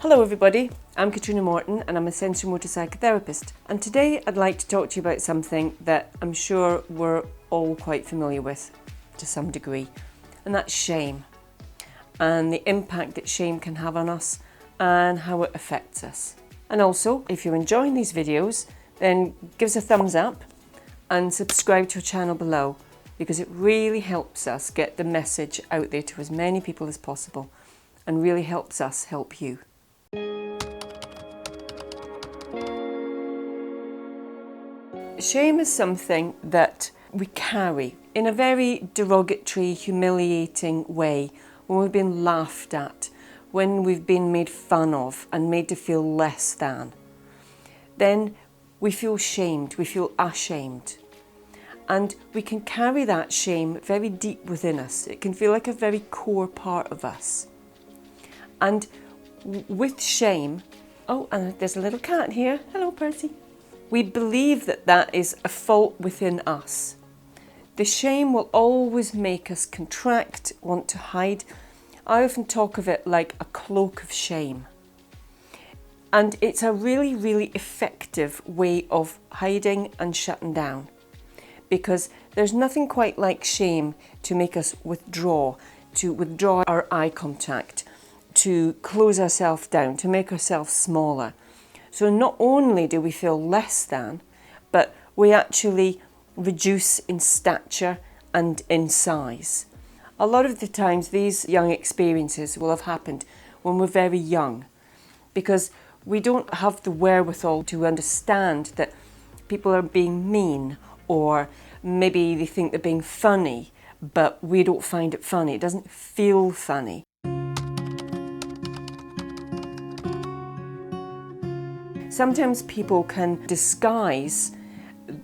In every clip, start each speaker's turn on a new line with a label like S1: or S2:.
S1: Hello everybody, I'm Catriona Morten and I'm a sensory-motor psychotherapist, and today I'd like to talk to you about something that I'm sure we're all quite familiar with to some degree, and that's shame and the impact that shame can have on us and how it affects us. And also, if you're enjoying these videos, then give us a thumbs up and subscribe to our channel below, because it really helps us get the message out there to as many people as possible and really helps us help you. Shame is something that we carry in a very derogatory, humiliating way when we've been laughed at, when we've been made fun of and made to feel less than. Then we feel shamed, we feel ashamed. And we can carry that shame very deep within us. It can feel like a very core part of us. And with shame, oh, and there's a little cat here. Hello, Percy. We believe that that is a fault within us. The shame will always make us contract, want to hide. I often talk of it like a cloak of shame. And it's a really, really effective way of hiding and shutting down. Because there's nothing quite like shame to make us withdraw our eye contact, to close ourselves down, to make ourselves smaller. So not only do we feel less than, but we actually reduce in stature and in size. A lot of the times these young experiences will have happened when we're very young, because we don't have the wherewithal to understand that people are being mean, or maybe they think they're being funny, but we don't find it funny. It doesn't feel funny. Sometimes people can disguise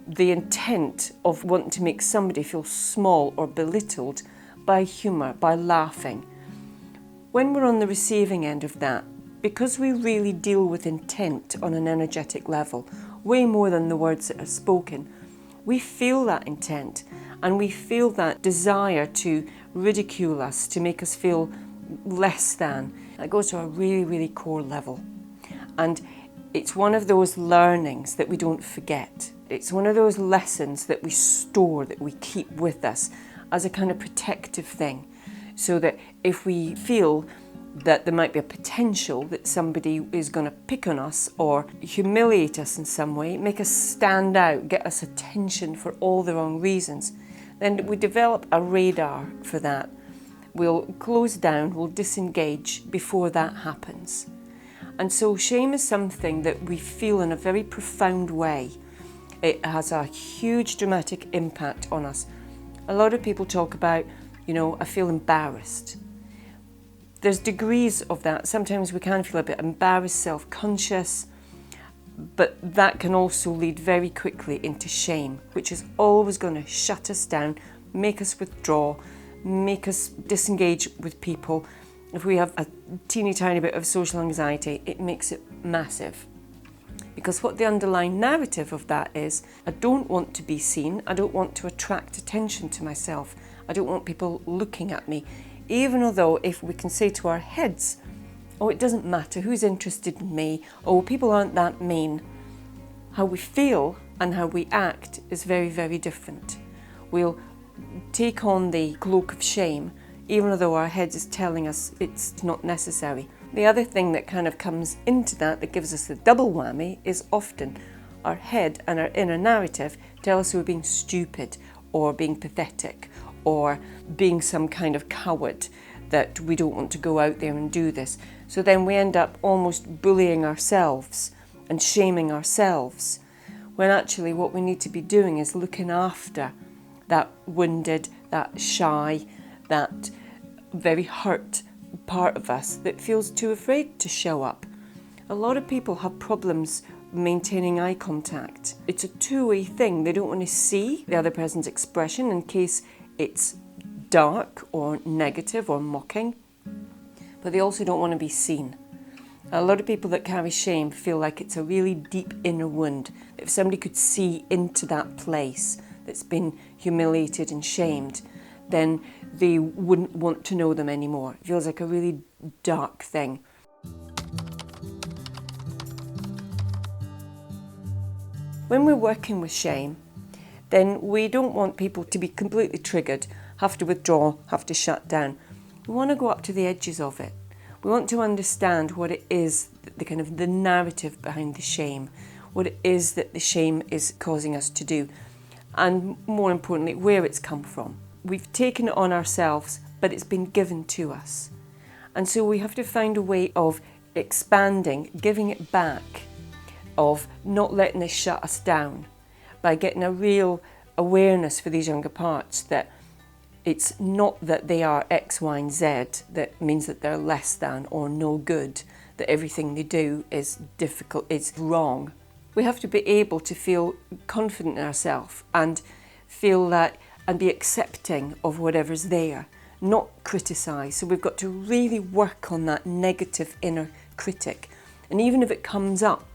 S1: the intent of wanting to make somebody feel small or belittled by humour, by laughing. When we're on the receiving end of that, because we really deal with intent on an energetic level, way more than the words that are spoken, we feel that intent and we feel that desire to ridicule us, to make us feel less than. That goes to a really, really core level. And it's one of those learnings that we don't forget. It's one of those lessons that we store, that we keep with us as a kind of protective thing. So that if we feel that there might be a potential that somebody is going to pick on us or humiliate us in some way, make us stand out, get us attention for all the wrong reasons, then we develop a radar for that. We'll close down, we'll disengage before that happens. And so shame is something that we feel in a very profound way. It has a huge dramatic impact on us. A lot of people talk about, I feel embarrassed. There's degrees of that. Sometimes we can feel a bit embarrassed, self-conscious, but that can also lead very quickly into shame, which is always going to shut us down, make us withdraw, make us disengage with people. If we have a teeny tiny bit of social anxiety, it makes it massive. Because what the underlying narrative of that is, I don't want to be seen, I don't want to attract attention to myself, I don't want people looking at me. Even although if we can say to our heads, oh, it doesn't matter who's interested in me, oh, people aren't that mean, how we feel and how we act is very, very different. We'll take on the cloak of shame, even though our head is telling us it's not necessary. The other thing that kind of comes into that gives us the double whammy is often our head and our inner narrative tell us we're being stupid or being pathetic or being some kind of coward, that we don't want to go out there and do this. So then we end up almost bullying ourselves and shaming ourselves, when actually what we need to be doing is looking after that wounded, that shy, that very hurt part of us that feels too afraid to show up. A lot of people have problems maintaining eye contact. It's a two-way thing. They don't want to see the other person's expression in case it's dark or negative or mocking, but they also don't want to be seen. A lot of people that carry shame feel like it's a really deep inner wound. If somebody could see into that place that's been humiliated and shamed, then they wouldn't want to know them anymore. It feels like a really dark thing. When we're working with shame, then we don't want people to be completely triggered, have to withdraw, have to shut down. We want to go up to the edges of it. We want to understand what it is, the kind of the narrative behind the shame, what it is that the shame is causing us to do, and more importantly, where it's come from. We've taken it on ourselves, but it's been given to us. And so we have to find a way of expanding, giving it back, of not letting this shut us down, by getting a real awareness for these younger parts that it's not that they are X, Y, and Z that means that they're less than or no good, that everything they do is difficult, it's wrong. We have to be able to feel confident in ourselves and feel that and be accepting of whatever's there, not criticise. So we've got to really work on that negative inner critic. And even if it comes up,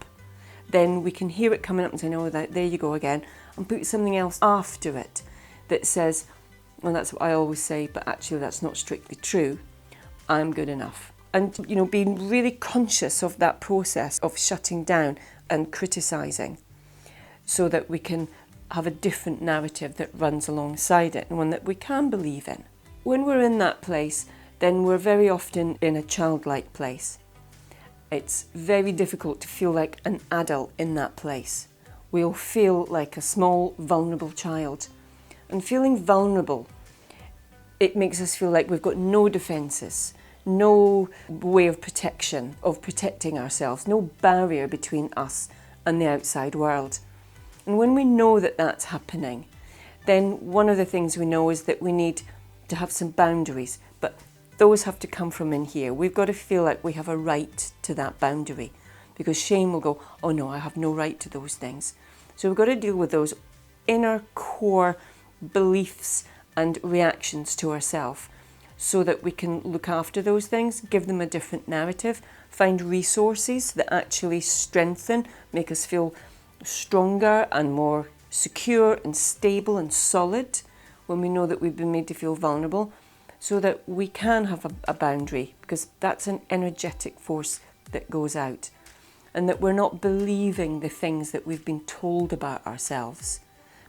S1: then we can hear it coming up and say, no, there you go again, and put something else after it that says, well, that's what I always say, but actually that's not strictly true. I'm good enough. And, being really conscious of that process of shutting down and criticising so that we can have a different narrative that runs alongside it and one that we can believe in. When we're in that place, then we're very often in a childlike place. It's very difficult to feel like an adult in that place. We'll feel like a small, vulnerable child. And feeling vulnerable, it makes us feel like we've got no defences, no way of protection, of protecting ourselves, no barrier between us and the outside world. And when we know that that's happening, then one of the things we know is that we need to have some boundaries, but those have to come from in here. We've got to feel like we have a right to that boundary, because shame will go, oh no, I have no right to those things. So we've got to deal with those inner core beliefs and reactions to ourselves so that we can look after those things, give them a different narrative, find resources that actually strengthen, make us feel stronger and more secure and stable and solid when we know that we've been made to feel vulnerable, so that we can have a boundary, because that's an energetic force that goes out, and that we're not believing the things that we've been told about ourselves,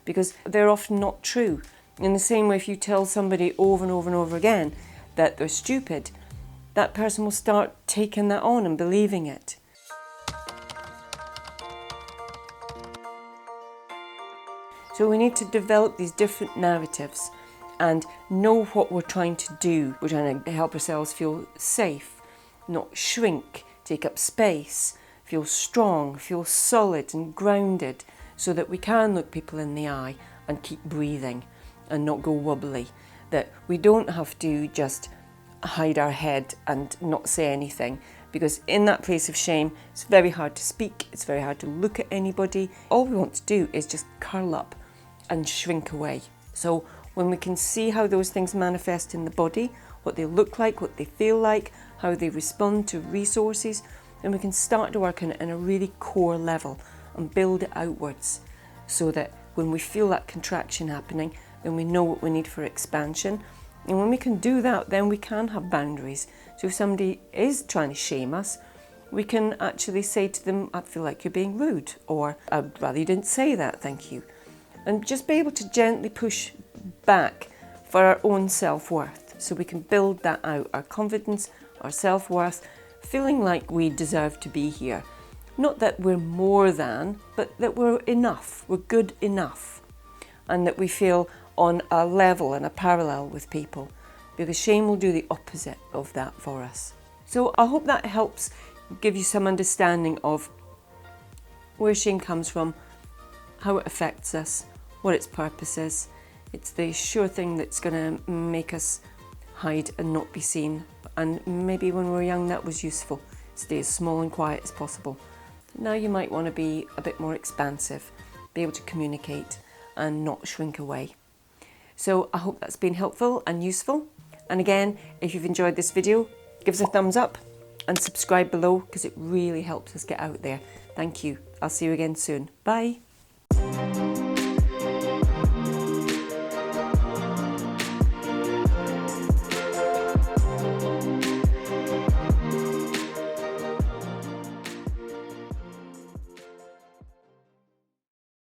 S1: because they're often not true. In the same way, if you tell somebody over and over and over again that they're stupid, that person will start taking that on and believing it. So we need to develop these different narratives and know what we're trying to do. We're trying to help ourselves feel safe, not shrink, take up space, feel strong, feel solid and grounded, so that we can look people in the eye and keep breathing and not go wobbly. That we don't have to just hide our head and not say anything, because in that place of shame, it's very hard to speak, it's very hard to look at anybody. All we want to do is just curl up and shrink away. So when we can see how those things manifest in the body, what they look like, what they feel like, how they respond to resources, then we can start to work on it in a really core level and build it outwards, so that when we feel that contraction happening, then we know what we need for expansion. And when we can do that, then we can have boundaries. So if somebody is trying to shame us, we can actually say to them, I feel like you're being rude, or I'd rather you didn't say that, thank you. And just be able to gently push back for our own self-worth, so we can build that out, our confidence, our self-worth, feeling like we deserve to be here. Not that we're more than, but that we're enough, we're good enough, and that we feel on a level and a parallel with people, because shame will do the opposite of that for us. So I hope that helps give you some understanding of where shame comes from, how it affects us, what its purpose is. It's the sure thing that's going to make us hide and not be seen, and maybe when we were young that was useful. Stay as small and quiet as possible. Now you might want to be a bit more expansive, be able to communicate and not shrink away. So I hope that's been helpful and useful. And again, if you've enjoyed this video, give us a thumbs up and subscribe below, because it really helps us get out there. Thank you. I'll see you again soon. Bye.